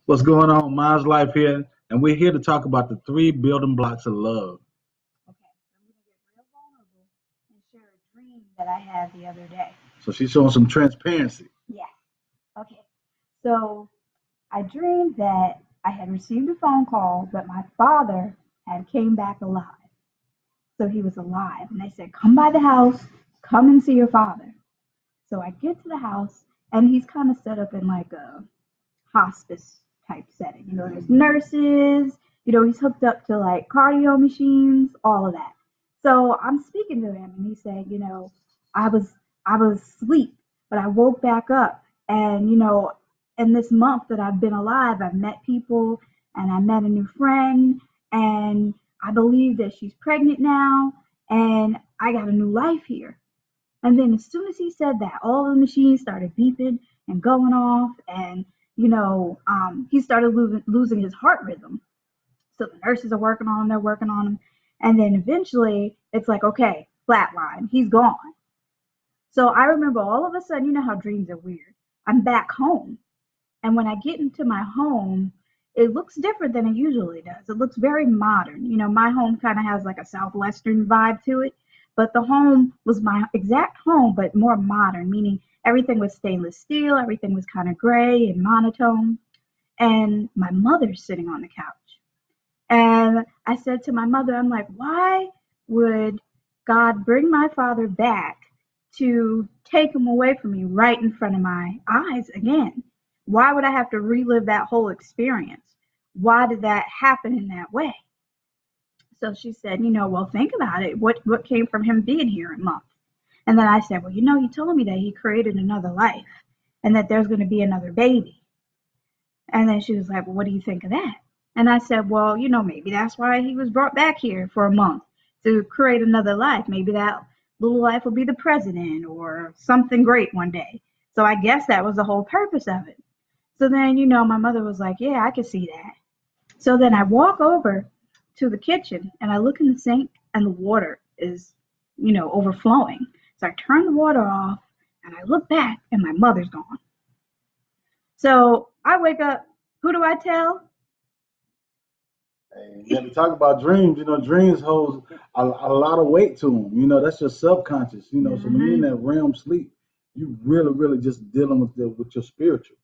What's going on? Miles Life here, and we're here to talk about the three building blocks of love. Okay, so I'm gonna get real vulnerable and share a dream that I had the other day. So she's showing some transparency. Yeah. Okay. So I dreamed that I had received a phone call that my father had came back alive. So he was alive, and they said, "Come by the house, come and see your father." So I get to the house, and he's kind of set up in like a hospice type setting. There's nurses, he's hooked up to like cardio machines, all of that. So I'm speaking to him and he said, I was I was asleep, but I woke back up and in this month that I've been alive, I've met people and I met a new friend and I believe that she's pregnant now and I got a new life here. And then as soon as he said that, all the machines started beeping and going off, and he started losing his heart rhythm. So the nurses are working on him, they're working on him, and then eventually it's like, okay, flatline, he's gone. So I remember all of a sudden, you know how dreams are weird. I'm back home, and when I get into my home, it looks different than it usually does. It looks very modern. My home kind of has like a southwestern vibe to it, but the home was my exact home, but more modern, meaning everything was stainless steel, everything was kind of gray and monotone. And my mother's sitting on the couch. And I said to my mother, I'm like, why would God bring my father back to take him away from me right in front of my eyes again? Why would I have to relive that whole experience? Why did that happen in that way? So she said, well, think about it. What came from him being here a month? And then I said, well, he told me that he created another life and that there's going to be another baby. And then she was like, well, what do you think of that? And I said, well, maybe that's why he was brought back here for a month to create another life. Maybe that little life will be the president or something great one day. So I guess that was the whole purpose of it. So then, my mother was like, yeah, I can see that. So then I walk over to the kitchen and I look in the sink and the water is, overflowing. So I turn the water off and I look back and my mother's gone. So I wake up. Who do I tell? And when we talk about dreams, dreams hold a lot of weight to them. That's your subconscious. So when you're in that realm sleep, you really, really just dealing with your spiritual.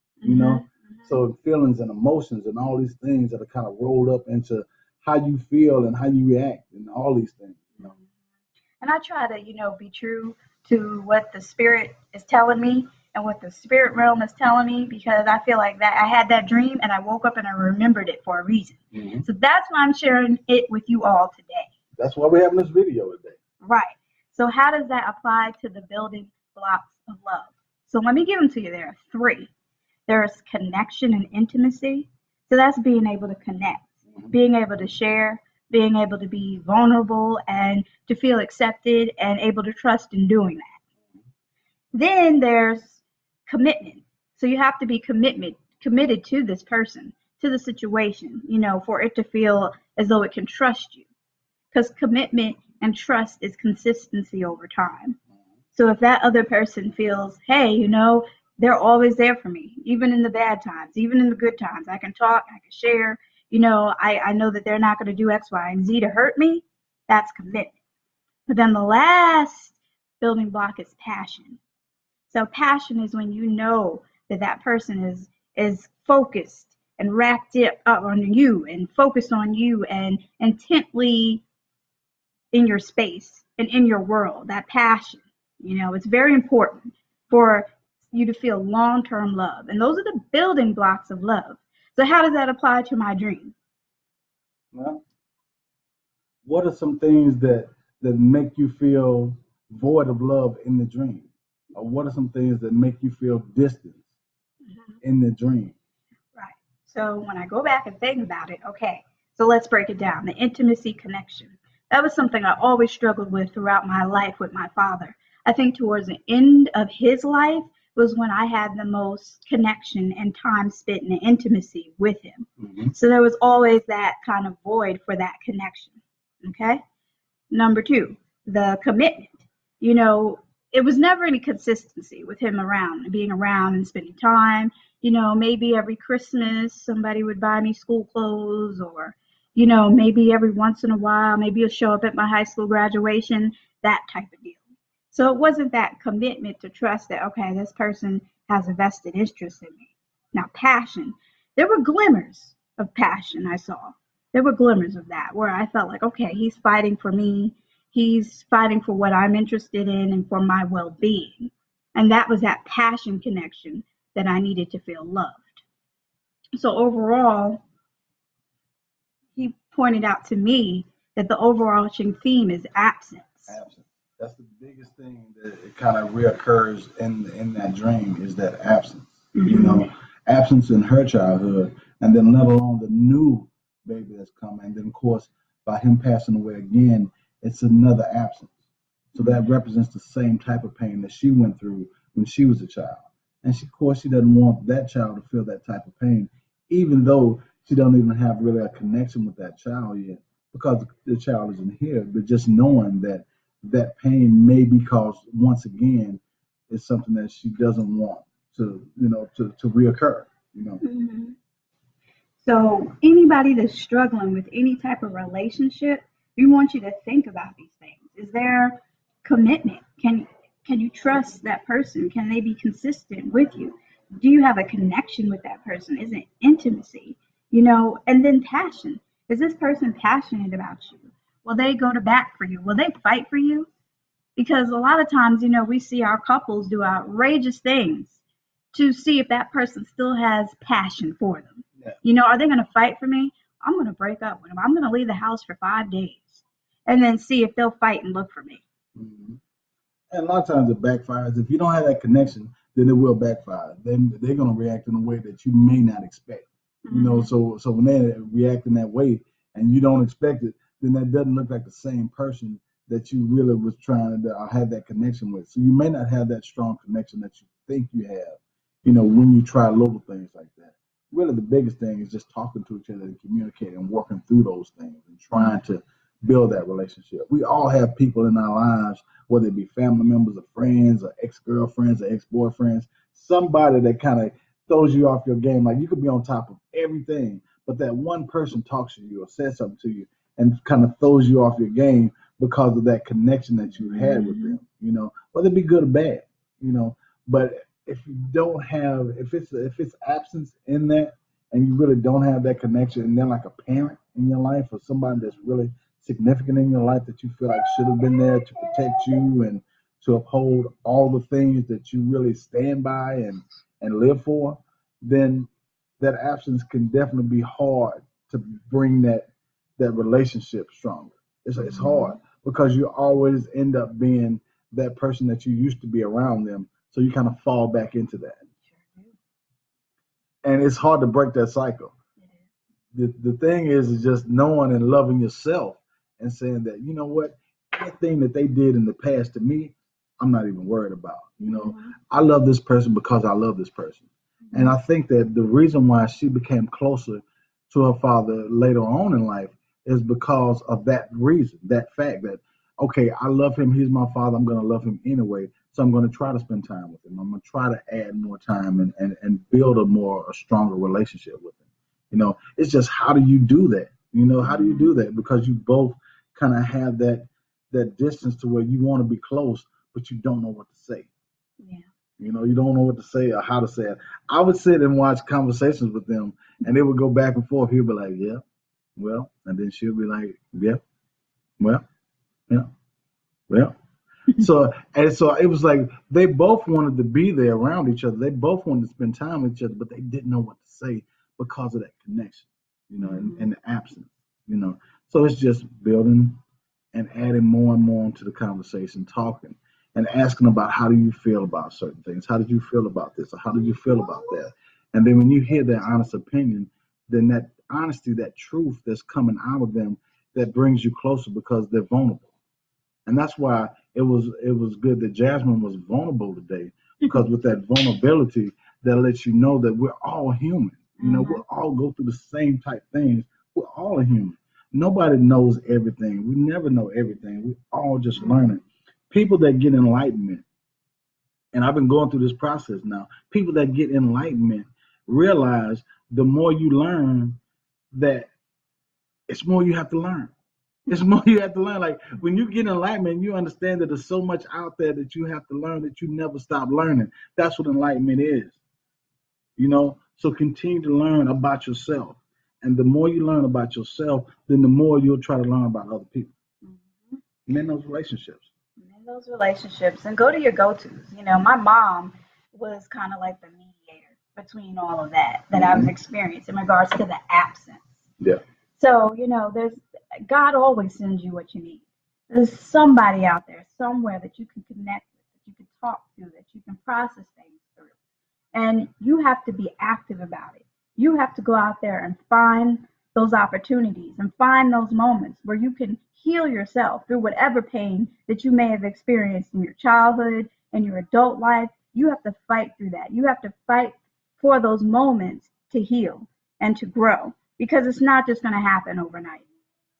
So feelings and emotions and all these things that are kind of rolled up into how you feel and how you react and all these things. And I try to, be true to what the spirit is telling me and what the spirit realm is telling me because I feel like that I had that dream and I woke up and I remembered it for a reason. So that's why I'm sharing it with you all today. That's why we're having this video today. Right. So how does that apply to the building blocks of love? So let me give them to you. There are three. There's connection and intimacy. So that's being able to connect, being able to share, being able to be vulnerable and to feel accepted and able to trust in doing that. Then there's commitment. So you have to be committed to this person, to the situation, for it to feel as though it can trust you. Because commitment and trust is consistency over time. So if that other person feels, hey, they're always there for me, even in the bad times, even in the good times, I can talk, I can share, I know that they're not going to do X, Y, and Z to hurt me, that's commitment. But then the last building block is passion. So passion is when you know that that person is focused and racked up on you and focused on you and intently in your space and in your world. That passion, it's very important for you to feel long-term love. And those are the building blocks of love. So how does that apply to my dream? Well, what are some things that make you feel void of love in the dream? Or what are some things that make you feel distant in the dream? Right. So when I go back and think about it, okay, so let's break it down. The intimacy connection. That was something I always struggled with throughout my life with my father. I think towards the end of his life was when I had the most connection and time spent in intimacy with him. So there was always that kind of void for that connection. Okay. Number two, the commitment. it was never any consistency with him around and being around and spending time. Maybe every Christmas somebody would buy me school clothes, or maybe every once in a while, maybe he'll show up at my high school graduation, that type of deal. So it wasn't that commitment to trust that, okay, this person has a vested interest in me. Now, passion, there were glimmers of passion I saw. There were glimmers of that where I felt like, okay, he's fighting for me. He's fighting for what I'm interested in and for my well being. And that was that passion connection that I needed to feel loved. So overall, he pointed out to me that the overarching theme is absence. Absence. That's the biggest thing that it kind of reoccurs in that dream is that absence. Absence in her childhood, and then let alone the new baby that's coming. And then, of course, by him passing away again, it's another absence. So that represents the same type of pain that she went through when she was a child. And of course, she doesn't want that child to feel that type of pain, even though she don't even have really a connection with that child yet, because the child isn't here. But just knowing that that pain may be caused once again is something that she doesn't want to reoccur. Mm-hmm. So anybody that's struggling with any type of relationship, we want you to think about these things. Is there commitment? Can you trust that person? Can they be consistent with you? Do you have a connection with that person? Is it intimacy? And then passion. Is this person passionate about you? Will they go to bat for you? Will they fight for you? Because a lot of times, we see our couples do outrageous things to see if that person still has passion for them. Yeah. Are they going to fight for me? I'm going to break up with them. I'm going to leave the house for 5 days and then see if they'll fight and look for me. Mm-hmm. And a lot of times it backfires. If you don't have that connection, then it will backfire. Then they're going to react in a way that you may not expect. Mm-hmm. So when they react in that way and you don't expect it, then that doesn't look like the same person that you really was trying to have that connection with. So you may not have that strong connection that you think you have, when you try little things like that. Really, the biggest thing is just talking to each other and communicating and working through those things and trying to build that relationship. We all have people in our lives, whether it be family members or friends or ex-girlfriends or ex-boyfriends, somebody that kind of throws you off your game. Like you could be on top of everything, but that one person talks to you or says something to you and kind of throws you off your game because of that connection that you had with them, whether it be good or bad, but if you don't have, if it's absence in that and you really don't have that connection, and then like a parent in your life or somebody that's really significant in your life that you feel like should have been there to protect you and to uphold all the things that you really stand by and live for, then that absence can definitely be hard to bring that relationship stronger. It's hard because you always end up being that person that you used to be around them. So you kind of fall back into that. And it's hard to break that cycle. The thing is just knowing and loving yourself and saying that, you know what, anything that they did in the past to me, I'm not even worried about. I love this person because I love this person. And I think that the reason why she became closer to her father later on in life is because of that reason, that fact that, okay, I love him. He's my father. I'm going to love him anyway. So I'm going to try to spend time with him. I'm going to try to add more time and build a stronger relationship with him. It's just, how do you do that? How do you do that? Because you both kind of have that distance to where you want to be close, but you don't know what to say. Yeah. You don't know what to say or how to say it. I would sit and watch conversations with them and they would go back and forth. He'd be like, yeah, well, and then she'll be like, yeah, well, yeah, well. So it was like they both wanted to be there around each other. They both wanted to spend time with each other, but they didn't know what to say because of that connection, and the absence, So it's just building and adding more and more into the conversation, talking and asking about how do you feel about certain things? How did you feel about this? Or how did you feel about that? And then when you hear their honest opinion, then that honesty, that truth that's coming out of them, that brings you closer because they're vulnerable. And that's why it was good that Jasmine was vulnerable today, because with that vulnerability, that lets you know that we're all human. We'll all go through the same type things. We're all human. Nobody knows everything. We never know everything. We all just learning. People that get enlightenment And I've been going through this process now. People that get enlightenment realize the more you learn, that it's more you have to learn. It's more you have to learn. Like when you get enlightenment, you understand that there's so much out there that you have to learn that you never stop learning. That's what enlightenment is. So continue to learn about yourself. And the more you learn about yourself, then the more you'll try to learn about other people. Mm-hmm. And in those relationships. And go to your go-tos. My mom was kind of like the mediator between all of that I was experiencing in regards to the absence. Yeah. So, God always sends you what you need. There's somebody out there somewhere that you can connect with, that you can talk to, that you can process things through. And you have to be active about it. You have to go out there and find those opportunities and find those moments where you can heal yourself through whatever pain that you may have experienced in your childhood and your adult life. You have to fight through that. You have to fight for those moments to heal and to grow, because it's not just going to happen overnight.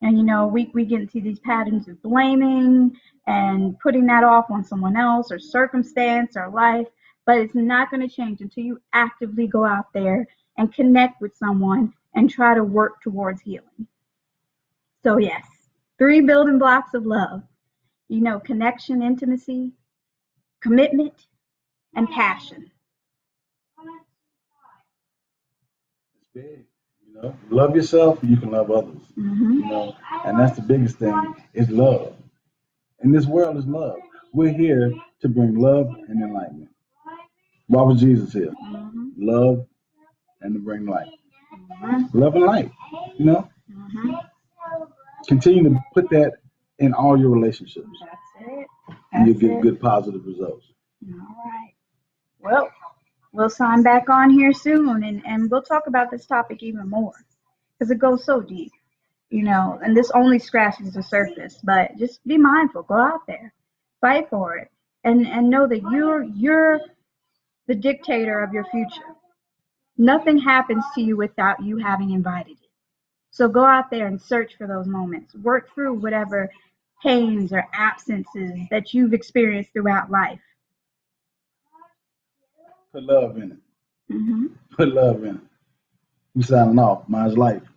And, we get into these patterns of blaming and putting that off on someone else or circumstance or life, but it's not going to change until you actively go out there and connect with someone and try to work towards healing. So yes, 3 building blocks of love, connection, intimacy, commitment, and passion. It's big. Love yourself, you can love others. Mm-hmm. And that's the biggest thing is love. And this world is love. We're here to bring love and enlightenment. Why was Jesus here? Mm-hmm. Love and to bring light. Mm-hmm. Love and light. Mm-hmm. Continue to put that in all your relationships. That's it. And you'll get good positive results. All right. Well, we'll sign back on here soon, and we'll talk about this topic even more, because it goes so deep, and this only scratches the surface. But just be mindful. Go out there, fight for it, and know that you're the dictator of your future. Nothing happens to you without you having invited it. So go out there and search for those moments. Work through whatever pains or absences that you've experienced throughout life. Put love in it. Mm-hmm. Put love in it. We signing off. Mine's life.